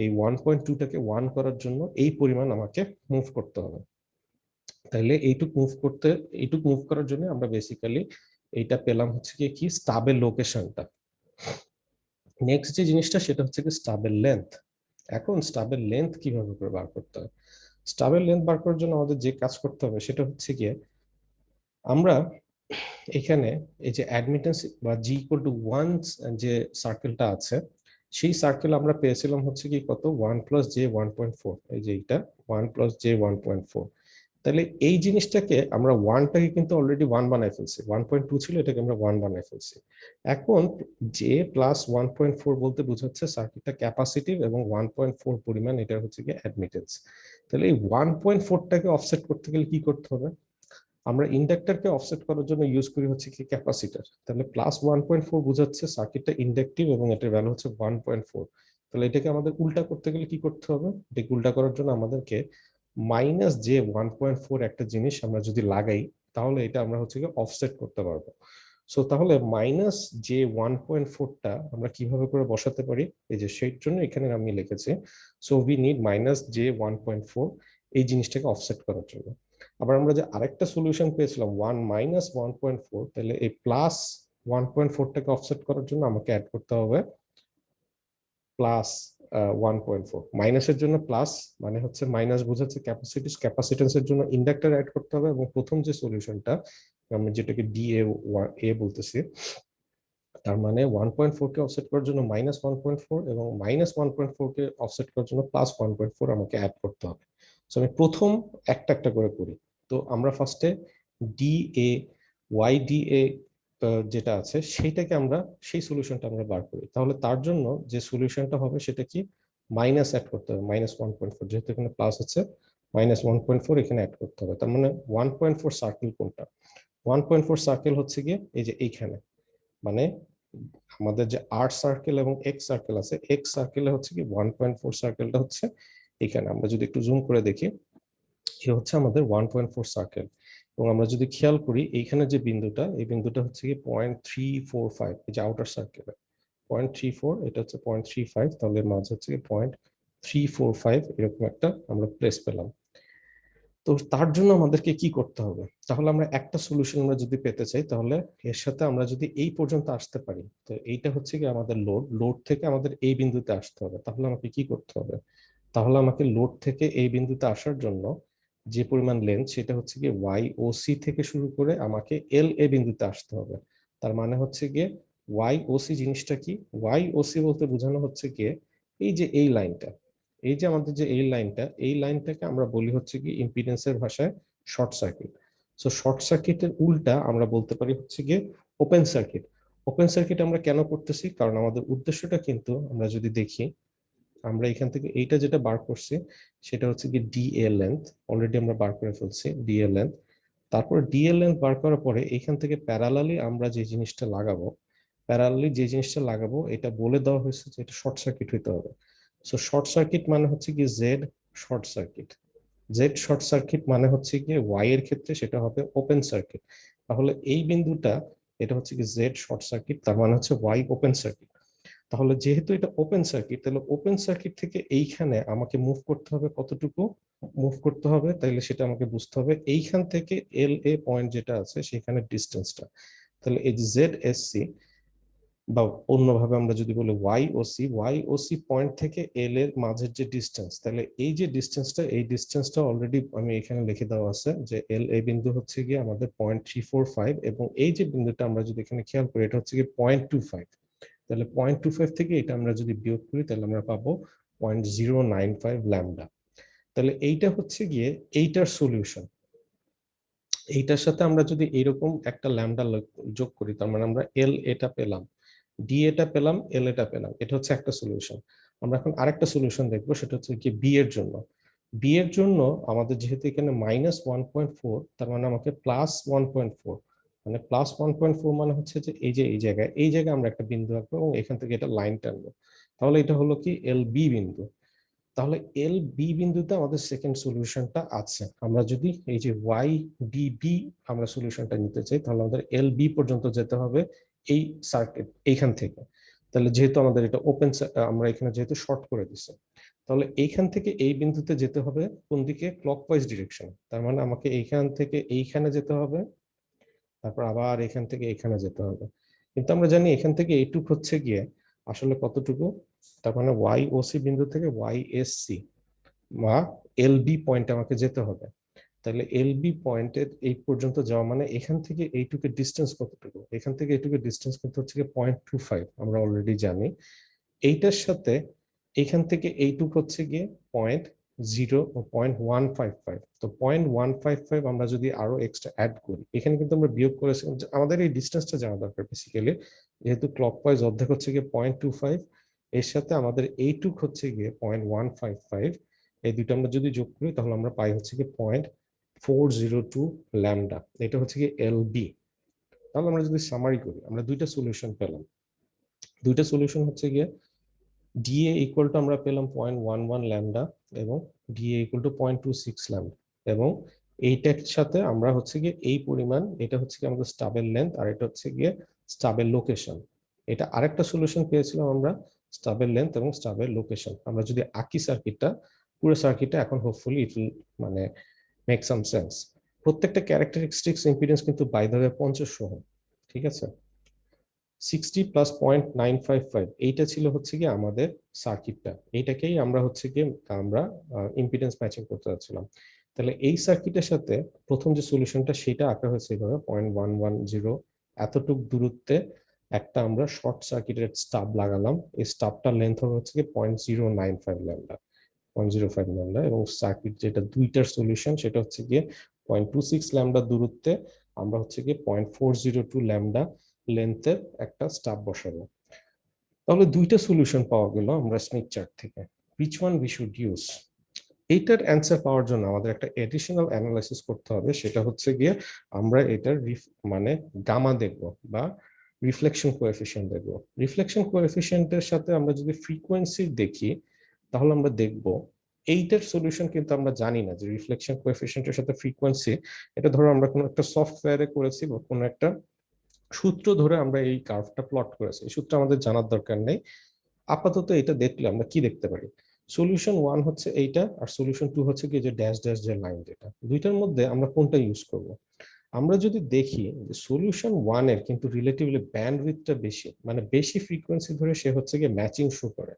এই 1.2টাকে 1 করার জন্য এই পরিমাণ আমাকে মুভ করতে হবে। তাহলে এইটুক মুভ করার জন্য আমরা বেসিক্যালি এইটা পেলাম হচ্ছে কি স্টাবের লোকেশনটা। নেক্সট যে জিনিসটা সেটা হচ্ছে কি স্টাবের লেন্থ। এখন স্টাবের লেন্থ কিভাবে করে বার করতে হয়? স্টাবের লেন্থ বার করার জন্য আমাদের যে কাজ করতে হবে সেটা হচ্ছে গিয়ে, আমরা এখানে এই যে অ্যাডমিটেন্স বা জি ইকুয়াল টু 1 যে সার্কেলটা আছে, সেই সার্কেল আমরা পেয়েছিলাম হচ্ছে কি কত, 1+j1.4, এই যে এইটা 1+j1.4। তাহলে এই জিনিসটাকে আমরা ওয়ানটাকে কিন্তু অলরেডি 1 বানাই ফেলছি, 1.2 ছিল, এটাকে আমরা 1 বানাই ফেলছি। এখন জে প্লাস 1.4 বলতে বোঝাচ্ছে সার্কিটটা ক্যাপাসিটিভ এবং 1.4 পরিমাণ এটা হচ্ছে কি অ্যাডমিটেন্স। তাহলে এই 1.4টাকে অফসেট করতে গেলে কি করতে হবে? আমরা ইন্ডাক্টরকে অফসেট করার জন্য ইউজ করি হচ্ছে কি ক্যাপাসিটর। তাহলে প্লাস 1.4 বোঝাচ্ছে সার্কিটটা ইন্ডাকটিভ এবং এটার ভ্যালু হচ্ছে 1.4। তাহলে এটাকে আমাদের উল্টা করতে গেলে কি করতে হবে? এটাকে উল্টা করার জন্য আমাদেরকে -j1.4 একটা জিনিস আমরা যদি লাগাই, তাহলে এটা আমরা হচ্ছে কি অফসেট করতে পারবো। সো তাহলে -j1.4টা আমরা কিভাবে করে বসাতে পারি? এই যে সেই জন্য এখানে আমি লিখেছি, সো উই নিড -j1.4 এই জিনিসটাকে অফসেট করার জন্য। আবার আমরা যে আরেকটা সলিউশন পেয়েছিলাম 1 - 1.4, তাহলে এই প্লাস 1.4টাকে অফসেট করার জন্য আমাকে অ্যাড করতে হবে প্লাস 1.4। মাইনাসের জন্য প্লাস, মানে হচ্ছে মাইনাস বোঝাচ্ছে ক্যাপাসিটেন্সের জন্য ইন্ডাক্টর অ্যাড করতে হবে। এবং প্রথম যে সলিউশনটা আমি যেটাকে ডি এ বলতেছি, তার মানে 1.4 কে অফসেট করার জন্য -1.4 এবং -1.4 কে অফসেট করার জন্য +1.4 আমাকে অ্যাড করতে হবে। সো আমি প্রথম একটা একটা করে করি। তো আমরা ফার্স্টে ডি এ ডি এ যেটা আছে সেইটাকে আমরা, সেই সলিউশনটা আমরা বার করি। তাহলে তার জন্য যে সলিউশনটা হবে সেটা কি, মাইনাস অ্যাড করতে হবে, -1.4, যেহেতু এখানে প্লাস আছে -1.4 এখানে অ্যাড করতে হবে। তার মানে 1.4 সার্কেল কোনটা? 1.4 সার্কেল হচ্ছে গিয়ে এই যে এইখানে, মানে আমাদের যে আর সার্কেল এবং এক্স সার্কেল আছে, এক্স সার্কেলে হচ্ছে কি 1.4 সার্কেলটা হচ্ছে এখানে। আমরা যদি একটু জুম করে দেখি, এ হচ্ছে আমাদের 1.4 সার্কেল। এবং আমরা যদি খেয়াল করি এইখানে যে বিন্দুটা, এই বিন্দুটা হচ্ছে কি 0.345, এই যে আউটার সার্কেলে 0.34, এটা হচ্ছে 0.35, তাহলে মাঝ হচ্ছে 0.345, এরকম একটা আমরা প্লেস পেলাম। তো তার জন্য আমাদেরকে কি করতে হবে? তাহলে আমরা একটা সলিউশন আমরা যদি পেতে চাই, তাহলে এর সাথে আমরা যদি এই পর্যন্ত আসতে পারি, তো এইটা হচ্ছে কি আমাদের লোড থেকে আমাদের এই বিন্দুতে আসতে হবে। তাহলে আমাকে কি করতে হবে? তাহলে আমাকে লোড থেকে এই বিন্দুতে আসার জন্য যে পরিমাণ লেন্থ, সেটা হচ্ছে গিয়ে ওয়াই ও সি থেকে শুরু করে আমাকে এল এ বিন্দুতে আসতে হবে। তার মানে হচ্ছে গিয়ে ওয়াই ও সি জিনিসটা কি? ওয়াই ও সি বলতে বোঝানো হচ্ছে গিয়ে এই যে এই লাইনটা, এই যে আমাদের যে এই লাইনটাকে আমরা বলি হচ্ছে কি ইম্পিডেন্সের ভাষায় শর্ট সার্কিট। সো শর্ট সার্কিটের উল্টা আমরা বলতে পারি হচ্ছে গিয়ে ওপেন সার্কিট। ওপেন সার্কিট আমরা কেন করতেছি? কারণ আমাদের উদ্দেশ্যটা কিন্তু, আমরা যদি দেখি, আমরা এখান থেকে এইটা যেটা বার করছি সেটা হচ্ছে কি ডিএ লেন্থ, অলরেডি আমরা বার করে ফেলছি ডিএ লেন্থ। তারপর ডিএ লেন্থ বার করার পরে এখান থেকে প্যারালালি আমরা যে জিনিসটা লাগাবো, এটা বলে দেওয়া হয়েছে যে এটা শর্ট সার্কিট হইতে হবে। সো শর্ট সার্কিট মানে হচ্ছে কি Z short circuit. Z short circuit মানে হচ্ছে কি ওয়াই এর ক্ষেত্রে সেটা হবে ওপেন সার্কিট। তাহলে এই বিন্দুটা, এটা হচ্ছে কি জেড শর্ট সার্কিট, তার মানে হচ্ছে ওয়াই ওপেন সার্কিট। তাহলে যেহেতু এটা ওপেন সার্কিট, তাহলে ওপেন সার্কিট থেকে এইখানে আমাকে মুভ করতে হবে কতটুকু মুভ করতে হবে, তাহলে সেটা আমাকে বুঝতে হবে এইখান থেকে এল এ পয়েন্ট যেটা আছে সেখানে ডিস্টেন্সটা। তাহলে এই জেড এস সি, বা অন্যভাবে আমরা যদি বলি ওয়াই ও সি পয়েন্ট থেকে এল এর মাঝের যে ডিস্টেন্স, তাহলে এই যে ডিস্টেন্সটা, এই ডিস্টেন্সটা অলরেডি আমি এখানে লিখে দেওয়া আছে যে এল এ বিন্দু হচ্ছে গিয়ে আমাদের 0.345, এবং এই যে বিন্দুটা আমরা যদি এখানে খেয়াল করি এটা হচ্ছে গিয়ে 0.25। তাহলে 0.25 থেকে এটা আমরা যদি বিয়োগ করি তাহলে আমরা পাবো 0.095 ল্যামডা। তাহলে এইটা হচ্ছে গিয়ে এইটার সলিউশন। এইটার সাথে আমরা যদি এইরকম একটা ল্যামডা যোগ করি, তার মানে আমরা এল এটা পেলাম, ডি এটা পেলাম, এল এটা পেলাম, এটা হচ্ছে একটা সলিউশন। আমরা এখন আরেকটা সলিউশন দেখবো, সেটা হচ্ছে কি বি এর জন্য। বি এর জন্য আমাদের যেহেতু এখানে -1.4, তার মানে আমাকে +1.4, মানে +1.4 মানে হচ্ছে যে এই যে এই জায়গায় আমরা একটা বিন্দু আঁকবো এবং এখান থেকে এটা লাইন টানবো। তাহলে এটা হলো কি এল বি বিন্দু। তাহলে এল বি বিন্দুতে আমাদের সেকেন্ড সলিউশনটা আছে। আমরা যদি এই যে ওয়াই ডি বি আমরা সলিউশনটা নিতে চাই, তাহলে আমাদের এল বি পর্যন্ত যেতে হবে এই সার্কিট এইখান থেকে। তাহলে যেহেতু আমাদের এটা ওপেন, আমরা এখানে যেহেতু শর্ট করে দিচ্ছি, তাহলে এইখান থেকে এই বিন্দুতে যেতে হবে কোন দিকে, ক্লকওয়াইজ ডিরেকশন। তার মানে আমাকে এইখান থেকে এইখানে যেতে হবে, তারপর আবার এখান থেকে এখানে যেতে হবে। কিন্তু আমরা জানি এখান থেকে এইটুক হচ্ছে গিয়ে আসলে কতটুকু, তার মানে ওয়াই ও সি বিন্দু থেকে ওয়াই এস সি বা এল বি পয়েন্টে আমাকে যেতে হবে। তাহলে এল বি পয়েন্টের এই পর্যন্ত যাওয়া মানে এখান থেকে এইটুকের ডিস্টেন্স কতটুকু, এখান থেকে এইটুকের ডিস্টেন্স কিন্তু হচ্ছে 0.25, আমরা অলরেডি জানি। এইটার সাথে এখান থেকে এইটুক হচ্ছে গিয়ে 0.155। তো 0.155 আমরা যদি আরো এক্সট্রা অ্যাড করি, এখানে কিন্তু আমরা বিয়োগ করেছি, আমাদের এই ডিস্টেন্সটা জানা দরকার বেসিক্যালি। যেহেতু ক্লকওয়াইজ অর্ধেক হচ্ছে গিয়ে 0.25, এর সাথে আমাদের এইটুক হচ্ছে গিয়ে 0.155, এই দুটো আমরা যদি যোগ করি তাহলে আমরা পাই হচ্ছে গিয়ে 0.402 ল্যামডা। এটা হচ্ছে গিয়ে এল বি। তাহলে আমরা যদি সামারি করি, আমরা দুইটা সলিউশন পেলাম। দুইটা সলিউশন হচ্ছে গিয়ে ডিএ ইকুয়াল টু আমরা পেলাম 0.11 ল্যামডা, এবং ডিএ ইকুয়াল টু 0.26 ল্যামডা, এবং এইটার সাথে আমরা হচ্ছে গিয়ে এই পরিমাণ, এটা হচ্ছে গিয়ে আমাদের স্টাবের লেন্থ, আর এটা হচ্ছে গিয়ে স্টাবের লোকেশন। এটা আরেকটা সলিউশন পেয়েছিলাম আমরা, স্টাবের লেন্থ এবং স্টাবের লোকেশন। আমরা যদি আঁকি সার্কিটটা, পুরো সার্কিটটা এখন হোপফুলি ইট উইল মানে মেক সাম সেন্স। প্রত্যেকটা ক্যারেক্টারিস্টিক্স ইম্পিডেন্স কিন্তু বাই দ্য ওয়ে 50 সহ, ঠিক আছে। 60 প্লাস 0.955 এইটা ছিল হচ্ছে কি আমাদের সার্কিটটা, এইটাকেই আমরা হচ্ছে কি আমরা ইম্পিডেন্স ম্যাচিং করতে যাচ্ছিলাম। তাহলে এই সার্কিটের সাথে প্রথম যে সলিউশনটা সেটা আঁকা হয়েছে এইভাবে 0.110 এতটুক দূরত্বে একটা আমরা শর্ট সার্কিটের স্টাব লাগালাম। এই স্টাবটার লেন্থ হবে হচ্ছে কি 0.095 ল্যামডা, 0.05 ল্যামডা, এবং সার্কিট যেটা দুইটার সলিউশন সেটা হচ্ছে গিয়ে 0.26 ল্যামডা দূরত্বে আমরা হচ্ছে গিয়ে 0.402 ল্যামডা লেন্থের একটা স্টাব বসাবো। তাহলে দুইটা সলিউশন পাওয়া গেল আমরা স্মিথ চার্ট থেকে। Which one we should use? এইটার অ্যান্সার পাওয়ার জন্য আমাদের একটা এডিশনাল অ্যানালাইসিস করতে হবে, সেটা হচ্ছে গিয়ে আমরা এটার মানে গামা দেখব বা রিফ্লেকশন কোএফিসিয়েন্ট দেখব। রিফ্লেকশন কোএফিসিয়েন্টের সাথে আমরা যদি ফ্রিকোয়েন্সি দেখি, তাহলে আমরা দেখব এইটার সলিউশন কিন্তু আমরা জানি না যে রিফ্লেকশন কোএফিসিয়েন্টের সাথে ফ্রিকোয়েন্সি, এটা ধরো আমরা কোনো একটা সফটওয়্যারে করেছি বা কোনো একটা সূত্র ধরে আমরা এই কার্ভটা প্লট করেছি, এই সূত্র আমাদের জানার দরকার নেই। আপাতত এটা দেখলে আমরা কি দেখতে পারি, সলিউশন 1 হচ্ছে এইটা, আর সলিউশন 2 হচ্ছে কি যে ড্যাশ ড্যাশ যে লাইন, যেটা দুইটার মধ্যে আমরা কোনটা ইউজ করব। আমরা যদি দেখি যে সলিউশন 1 এর কিন্তু রিলেটিভলি ব্যান্ডউইথটা বেশি, মানে বেশি ফ্রিকোয়েন্সি ধরে সে হচ্ছে গিয়ে ম্যাচিং শো করে,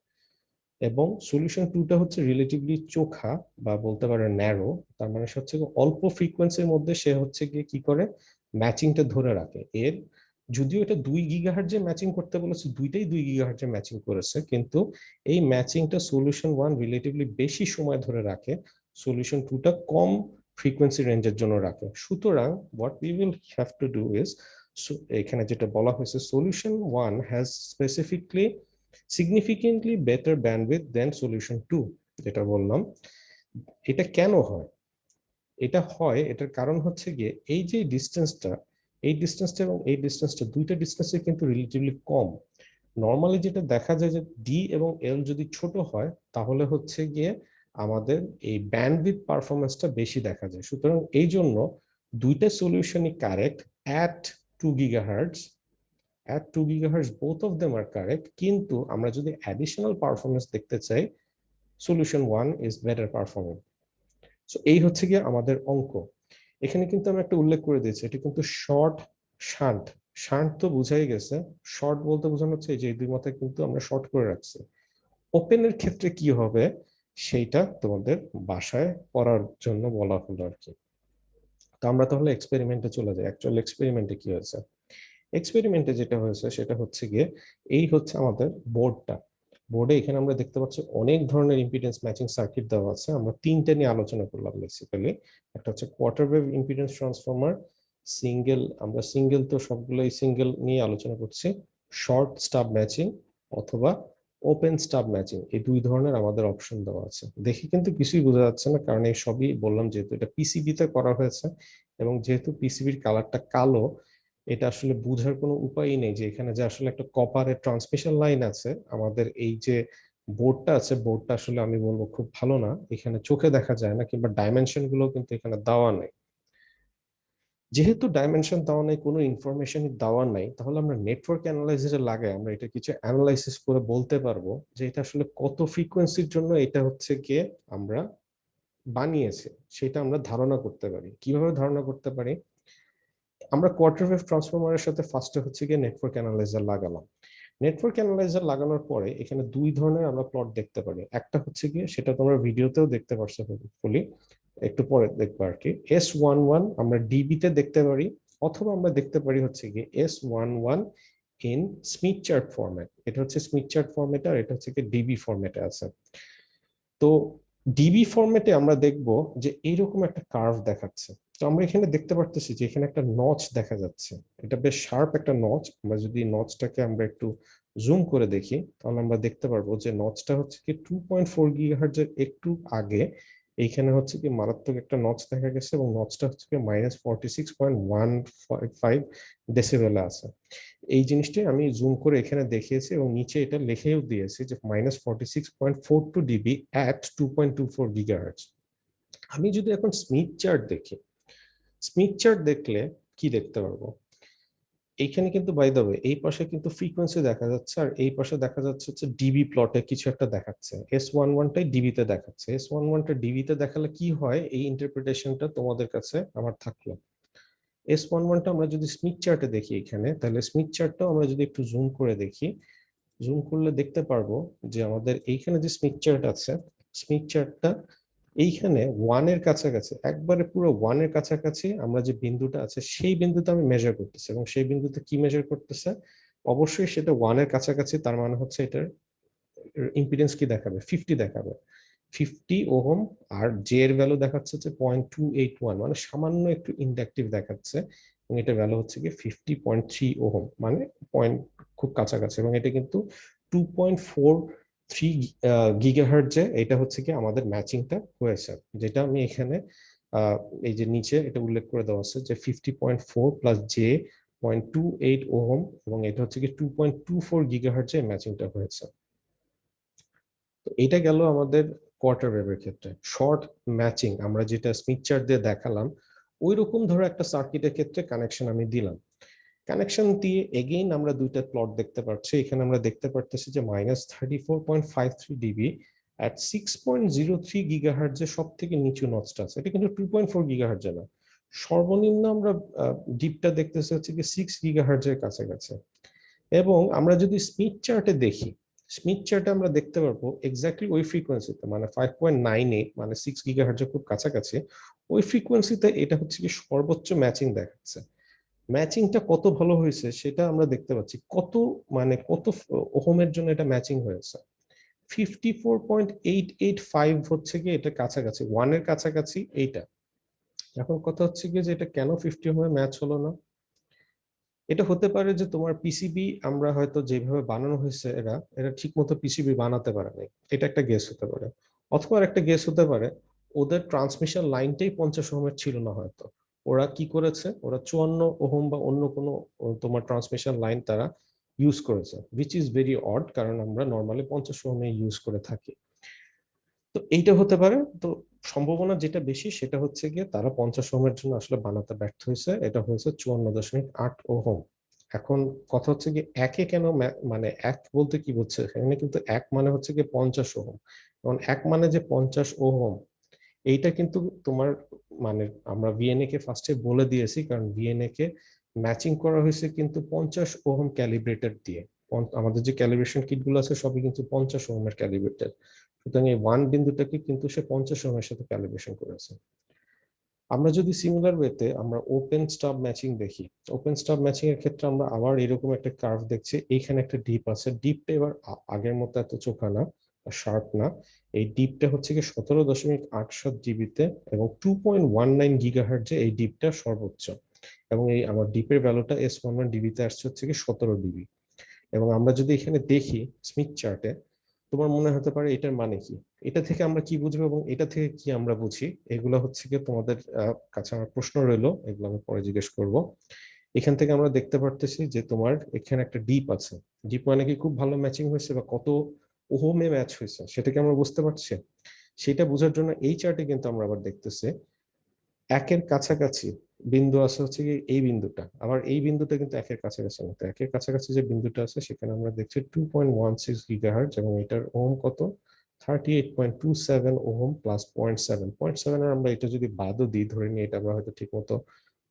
এবং সলিউশন 2টা হচ্ছে রিলেটিভলি চোখা বা বলতে পারে ন্যারো, তার মানে সে হচ্ছে অল্প ফ্রিকোয়েন্সির মধ্যে সে হচ্ছে গিয়ে কি করে ম্যাচিংটা ধরে রাখে। এর যদিও এটা 2 গিগাহার্টজে ম্যাচিং করতে বলেছে, দুইটাই 2 গিগাহার্টজে ম্যাচিং করেছে, কিন্তু এই ম্যাচিংটা সলিউশন 1 রিলেটিভলি বেশি সময় ধরে রাখে, সলিউশন 2টা কম ফ্রিকোয়েন্সি রেঞ্জের জন্য রাখে। সুতরাং what we will have to do is, এখানে যেটা বলা হয়েছে solution 1 has specifically significantly better bandwidth than solution 2, যেটা বললাম। এটা কেন হয়? এটা হয়, এটার কারণ হচ্ছে গিয়ে এই যে ডিস্টেন্সটা, এই ডিস্টেন্সটা এবং এই ডিস্টেন্সটা, দুইটা ডিস্টেন্সে কিন্তু রিলেটিভলি কম। নর্মালি যেটা দেখা যায় যে ডি এবং এল যদি ছোট হয় তাহলে হচ্ছে গিয়ে আমাদের এই ব্যান্ডউইথ পারফরমেন্সটা বেশি দেখা যায়। সুতরাং এই জন্য দুইটা সলিউশনই correct at 2 gigahertz, at 2 gigahertz both of them are correct, কিন্তু আমরা যদি additional performance দেখতে চাই solution 1 is better performing. So এই হচ্ছে গিয়ে আমাদের অঙ্ক। এখানে কিন্তু আমি একটা উল্লেখ করে দিয়েছি, এটা কিন্তু শর্ট শান্ট। শান্ট তো বুঝাই গেছে, শর্ট বলতে বোঝানো হচ্ছে যে এই দুই মাথায় কিন্তু আমরা শর্ট করে রাখছি। ওপেনের ক্ষেত্রে কি হবে সেইটা তোমাদের বাসায় পড়ার জন্য বলা হলো আর কি। তো আমরা তাহলে এক্সপেরিমেন্টে চলে যাই। অ্যাকচুয়াল এক্সপেরিমেন্টে কি হয়েছে? এক্সপেরিমেন্টে যেটা হয়েছে সেটা হচ্ছে গিয়ে এই হচ্ছে আমাদের বোর্ডটা। বোর্ডে এখানে আমরা দেখতে পাচ্ছি অনেক ধরনের ইম্পিডেন্স ম্যাচিং সার্কিট দেওয়া আছে। আমরা তিনটে নিয়ে আলোচনা করলাম বেসিক্যালি। একটা হচ্ছে quarter wave impedance transformer, single, আমরা সিঙ্গেল তো সবগুলোই সিঙ্গেল নিয়ে আলোচনা করছি, শর্ট স্টাব ম্যাচিং অথবা ওপেন স্টাব ম্যাচিং, এই দুই ধরনের আমাদের অপশন দেওয়া আছে। দেখে কিন্তু কিছুই বোঝা যাচ্ছে না, কারণ এই সবই বললাম যেহেতু এটা পিসিবি তে করা হয়েছে এবং যেহেতু পিসিবির কালারটা কালো, এটা আসলে বোঝার কোনো উপায়ই নেই যে এখানে যে আসলে একটা কপারের ট্রান্সমিশন লাইন আছে। আমাদের এই যে বোর্ডটা আছে, বোর্ডটা আসলে আমি বলবো খুব ভালো না, এখানে চোখে দেখা যায় না, কিংবা ডাইমেনশন গুলো কিন্তু এখানে দেওয়া নেই। যেহেতু ডাইমেনশন দেওয়া নেই, কোনো ইনফরমেশন দেওয়া নাই, তাহলে আমরা নেটওয়ার্ক অ্যানালাইজারে লাগাই আমরা এটা কিছু অ্যানালাইসিস করে বলতে পারবো যে এটা আসলে কত ফ্রিকোয়েন্সির জন্য এটা হচ্ছে গিয়ে আমরা বানিয়েছি, সেটা আমরা ধারণা করতে পারি। কিভাবে ধারণা করতে পারি? আমরা কোয়ার্টার ওয়েভ ট্রান্সফরমারের সাথে ফার্স্টে হচ্ছে গিয়ে নেটওয়ার্ক অ্যানালাইজার লাগালাম। নেটওয়ার্ক অ্যানালাইজার লাগানোর পরে এখানে দুই ধরনের আমরা প্লট দেখতে পারি। একটা হচ্ছে গিয়ে, সেটা তোমরা ভিডিওতেও দেখতে পারছো হোপফুলি, একটু পরে দেখবো আর কি, S11 আমরা ডিবি তে দেখতে পারি, অথবা আমরা দেখতে পারি হচ্ছে গিয়ে S11 in Smith chart format. এটা হচ্ছে স্মিথ চার্ট ফরম্যাটে, আর এটা হচ্ছে গিয়ে ডিবি ফরম্যাটে আছে। তো ডিবি ফরম্যাটে আমরা দেখব যে এইরকম একটা কার্ভ দেখাচ্ছে। তো আমরা এখানে দেখতে পারতেছি যে এখানে একটা নচ দেখা যাচ্ছে, এটা বেশ শার্প একটা নচ। আমরা যদি নচটাকে আমরা একটু জুম করে দেখি, তাহলে আমরা দেখতে পারবো যে নচটা হচ্ছে কি 2.4 গিগাহার্টজ এর একটু আগে এইখানে হচ্ছে কি মারাত্মক একটা নচ দেখা গেছে, এবং নচটা হচ্ছে কি -46.155 ডেসিবেলে আছে। এই জিনিসটাই আমি জুম করে এখানে দেখিয়েছি, এবং নিচে এটা লিখেও দিয়েছি যে -46.42 ডিবি অ্যাট 2.24 গিগাহার্টজ। আমি যদি এখন স্মিথ চার্ট দেখি, স্মিথ চার্ট দেখলে কি দেখতে পারবো? এইখানে কিন্তু বাই দ্য ওয়ে এই পাশে কিন্তু ফ্রিকোয়েন্সি দেখা যাচ্ছে, আর এই পাশে দেখা যাচ্ছে হচ্ছে ডিবি প্লটে কিছু একটা দেখাচ্ছে। S11টাই ডিবিতে দেখাচ্ছে। S11টা ডিবিতে দেখালে কি হয়, এই ইন্টারপ্রিটেশনটা তোমাদের কাছে আমার থাকলো। S11টা আমরা যদি স্মিথ চার্টে দেখি এখানে, তাহলে স্মিথ চার্টটাও আমরা যদি একটু জুম করে দেখি, জুম করলে দেখতে পারবো যে আমাদের এইখানে যে স্মিথ চার্ট আছে, স্মিথ চার্টটা এইখানে ওয়ানের কাছাকাছি, একবারে পুরো ওয়ানের কাছাকাছি আমরা যে বিন্দুটা আছে সেই বিন্দুতে আমি মেজার করতেছি, এবং সেই বিন্দুতে কি মেজার করতেছে, অবশ্যই সেটা ওয়ানের কাছাকাছি, তার মানে হচ্ছে এটার ইম্পিডেন্স কি দেখাবে, 50 দেখাবে, 50 ওহম। আর জে এর ভ্যালু দেখাচ্ছে হচ্ছে 0.281, মানে সামান্য একটু ইন্ডাকটিভ দেখাচ্ছে, এবং এটা ভ্যালু হচ্ছে কি 50.3 ওহম, মানে পয়েন্ট খুব কাছাকাছি। এবং এটা কিন্তু 2.43 গিগাহার্টজে এটা হচ্ছে কি আমাদের ম্যাচিংটা হয়েছে, যেটা আমি এখানে এই যে নিচে এটা উল্লেখ করে দেওয়া আছে যে 50.4 প্লাস জে 0.28 ওহম, এবং এটা হচ্ছে কি 2.24 গিগাহার্টজে ম্যাচিংটা হয়েছে। তো এটা গেল আমাদের কোয়ার্টার ওয়েভের ক্ষেত্রে। শর্ট ম্যাচিং আমরা যেটা স্মিথ চার্ট দিয়ে দেখালাম, ওই রকম ধরো একটা সার্কিটের ক্ষেত্রে কানেকশন আমি দিলাম। কানেকশন দিয়ে এগেইন আমরা দুইটা প্লট দেখতে পাচ্ছি। এখানে আমরা দেখতে পারতেছি যে -34.53 ডিবি অ্যাট 6.03 গিগাহার্টজে সব থেকে নিচু নচটা আছে। এটা কিন্তু 2.4 গিগাহার্টজে না, সর্বনিম্ন আমরা ডিপটা দেখতেছি হচ্ছে কি 6 গিগাহার্টজের কাছাকাছি। এবং আমরা যদি স্মিথ চার্টে দেখি, স্মিথ চার্টে আমরা দেখতে পারবো এক্স্যাক্টলি ওই ফ্রিকোয়েন্সিতে, মানে 5.98, মানে 6 গিগাহার্টজের খুব কাছাকাছি, ওই ফ্রিকোয়েন্সিতে এটা হচ্ছে কি সর্বোচ্চ ম্যাচিং দেখাচ্ছে। ম্যাচিংটা কত ভালো হয়েছে সেটা আমরা দেখতে পাচ্ছি, কত মানে কত ওহমের জন্য এটা ম্যাচিং হয়েছে। 54.885 হচ্ছে কি এটা কাছাকাছি, ওয়ানের কাছাকাছি এইটা। এখন কথা হচ্ছে কি যে এটা কেন 50 ওহমে ম্যাচ হলো না? এটা হতে পারে যে তোমার পিসিবি আমরা হয়তো যেভাবে বানানো হয়েছে, এরা এরা ঠিক মতো পিসিবি বানাতে পারে নাই, এটা একটা গেস হতে পারে। অথবা একটা গেস হতে পারে ওদের ট্রান্সমিশন লাইনটাই 50 ওহমের ছিল না হয়তো। ওরা কি করেছে, ওরা 54 ওহম বা অন্য কোনো তোমার ট্রান্সমিশন লাইন তারা ইউজ করেছে, উইচ ইজ ভেরি অড, কারণ আমরা নর্মালি 50 ওহমে ইউজ করে থাকি। তো এইটা হতে পারে। তো সম্ভাবনা যেটা বেশি সেটা হচ্ছে গিয়ে তারা 50 ওহমের জন্য আসলে বানাতে ব্যর্থ হয়েছে, এটা হয়েছে 54.8 ওহম। এখন কথা হচ্ছে কি একে কেন মানে এক বলতে কি বুঝছে এখানে, কিন্তু এক মানে হচ্ছে কি 50 ওহম। এখন এক মানে যে 50 ওহম, এইটা কিন্তু তোমার মানে আমরা ভিএনএ কে ফার্স্টে বলে দিয়েছি, কারণ ভিএনএ কে ম্যাচিং করা হয়েছে কিন্তু 50 ওহম ক্যালিব্রেটেড দিয়ে। আমাদের যে ক্যালিব্রেশন কিট গুলো আছে সবই কিন্তু 50 ওহমের ক্যালিব্রেটেড। সুতরাং এই ওয়ান বিন্দুটাকে কিন্তু সে 50 ওহমের সাথে ক্যালিব্রেশন করেছে। আমরা যদি সিমিলার ওয়েতে আমরা ওপেন স্টাব ম্যাচিং দেখি, ওপেন স্টাব ম্যাচিং এর ক্ষেত্রে আমরা আবার এরকম একটা কার্ভ দেখছি। এইখানে একটা ডিপ আছে, ডিপটা এবার আগের মতো এত চোখা না, শার্প না। এই ডিপটা হচ্ছে কি 17.87 জিবিতে এবং 2.19 গিগাহার্টজে এই ডিপটা সর্বোচ্চ। এবং এই আমার ডিপের ভ্যালুটা S11 ডিবিতে আসছে হচ্ছে কি 17 ডিবি। এবং আমরা যদি এখানে দেখি স্মিথ চার্টে, তোমার মনে হতে পারে এটার মানে কি, এটা থেকে আমরা কি বুঝবো এবং এটা থেকে কি আমরা বুঝি, এগুলো হচ্ছে কি তোমাদের কাছে আমার প্রশ্ন রইলো, এগুলো আমি পরে জিজ্ঞেস করব। এখান থেকে আমরা দেখতে পারতেছি যে তোমার এখানে একটা ডিপ আছে। ডিপ মানে কি খুব ভালো ম্যাচিং হয়েছে বা কত ওহমে ম্যাচ হয়েছে সেটাকে আমরা বুঝতে পারছি। সেটা বোঝার জন্য এই চার্টে কিন্তু আমরা আবার দেখতেছি একের কাছাকাছি বিন্দু আছে হচ্ছে কি এই বিন্দুটা, আবার এই বিন্দুটা কিন্তু একের কাছাকাছি না। তো একের কাছাকাছি যে বিন্দুটা আছে সেখানে আমরা দেখছি 2.16 গিগাহার্টজ এবং এটার ওহম কত, 38.27 ওহম প্লাস 0.7 এর আমরা এটা যদি বাদও দিই, ধরে নিই এটা আমরা হয়তো ঠিক মতো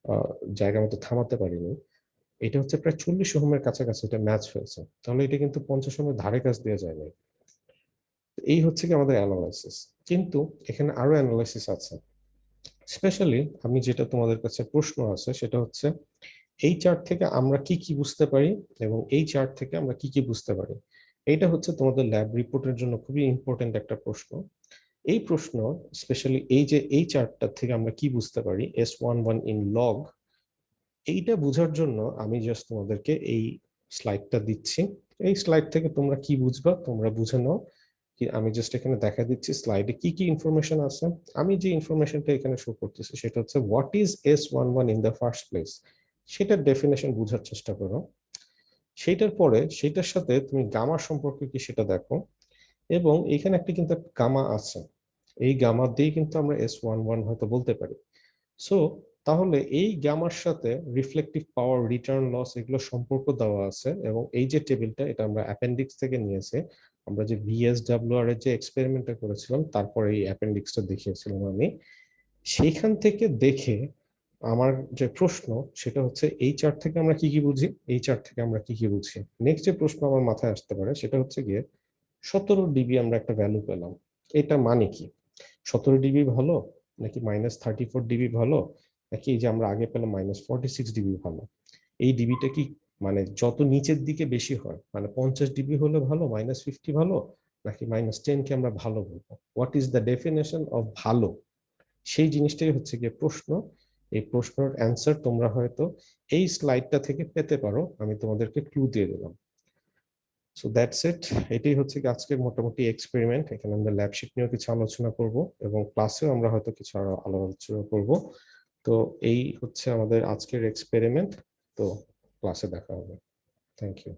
আহ জায়গা মতো থামাতে পারিনি, এটা হচ্ছে প্রায় 40 ওহমের কাছাকাছি এটা ম্যাচ হয়েছে। তাহলে এটা কিন্তু 50 ওহমের ধারে কাছ দিয়ে যায় নাই। এই হচ্ছে কি আমাদের অ্যানালাইসিস। কিন্তু এখানে আরো অ্যানালাইসিস আছে। স্পেশালি আমি যেটা তোমাদের কাছে প্রশ্ন আছে সেটা হচ্ছে এই চার্ট থেকে আমরা কি কি বুঝতে পারি এবং এই চার্ট থেকে আমরা কি কি বুঝতে পারি। এইটা হচ্ছে তোমাদের ল্যাব রিপোর্টের জন্য খুবই ইম্পর্টেন্ট একটা প্রশ্ন। এই প্রশ্ন স্পেশালি এই যে এই চার্টটা থেকে আমরা কি বুঝতে পারি S11 ইন লগ, এইটা বোঝার জন্য আমি জাস্ট তোমাদেরকে এই স্লাইডটা দিচ্ছি। এই স্লাইড থেকে তোমরা কি বুঝবা তোমরা বুঝে নাও। কি আমি জাস্ট এখানে দেখা দিচ্ছি স্লাইডে কি কি ইনফরমেশন আছে। আমি যে ইনফরমেশনটা এখানে শো করতেছি সেটা হচ্ছে what is S11 in the first place, সেটার ডেফিনেশন বোঝার চেষ্টা করো। সেটার পরে সেটার সাথে তুমি গামা সম্পর্কে কি সেটা দেখো। এবং এখানে একটা কিন্তু গামা আছে, এই গামা দিয়ে কিন্তু আমরা S11 হয়তো বলতে পারি। সো তাহলে এই গামার সাথে রিফ্লেকটিভ পাওয়ার, রিটার্ন লস, এগুলো সম্পর্ক দেওয়া আছে। এবং এই যে টেবিলটা এটা আমরা অ্যাপেন্ডিক্স থেকে নিয়েছি, আমরা যে VSWR এর যে এক্সপেরিমেন্টটা করেছিলাম তারপরে এই অ্যাপেন্ডিক্সটা দেখিয়েছিলাম আমি। সেইখান থেকে দেখে আমার যে প্রশ্ন সেটা হচ্ছে এই চার্ট থেকে আমরা কি কি বুঝি, এই চার্ট থেকে আমরা কি কি বুঝি। নেক্সট যে প্রশ্ন আমার মাথায় আসতে পারে সেটা হচ্ছে গিয়ে 17 ডিবি আমরা একটা ভ্যালু পেলাম, এটা মানে কি? 17 ডিবি ভালো নাকি -34 ডিবি ভালো, নাকি এই যে আমরা আগে পেলাম -46 ডিবি ভালো? এই ডিবিটা কি মানে যত নিচের দিকে বেশি হয় মানে 50 ডিবি হলে ভালো, -50 ভালো, নাকি -10 কে আমরা ভালো বলবো? What is the definition of ভালো? সেই জিনিসটাই হচ্ছে গিয়ে প্রশ্ন। এই প্রশ্নের অ্যান্সার তোমরা হয়তো এই স্লাইডটা থেকে পেতে পারো, আমি তোমাদেরকে ক্লু দিয়ে দিলাম। So that's it. এটাই হচ্ছে কি আজকের মোটামুটি এক্সপেরিমেন্ট। এখানে আমরা ল্যাব শিট নিয়েও কিছু আলোচনা করব এবং ক্লাসেও আমরা হয়তো কিছু আরো আলোচনা করব। তো এই হচ্ছে আমাদের আজকের এক্সপেরিমেন্ট। তো ক্লাসে দেখা হবে। Thank you.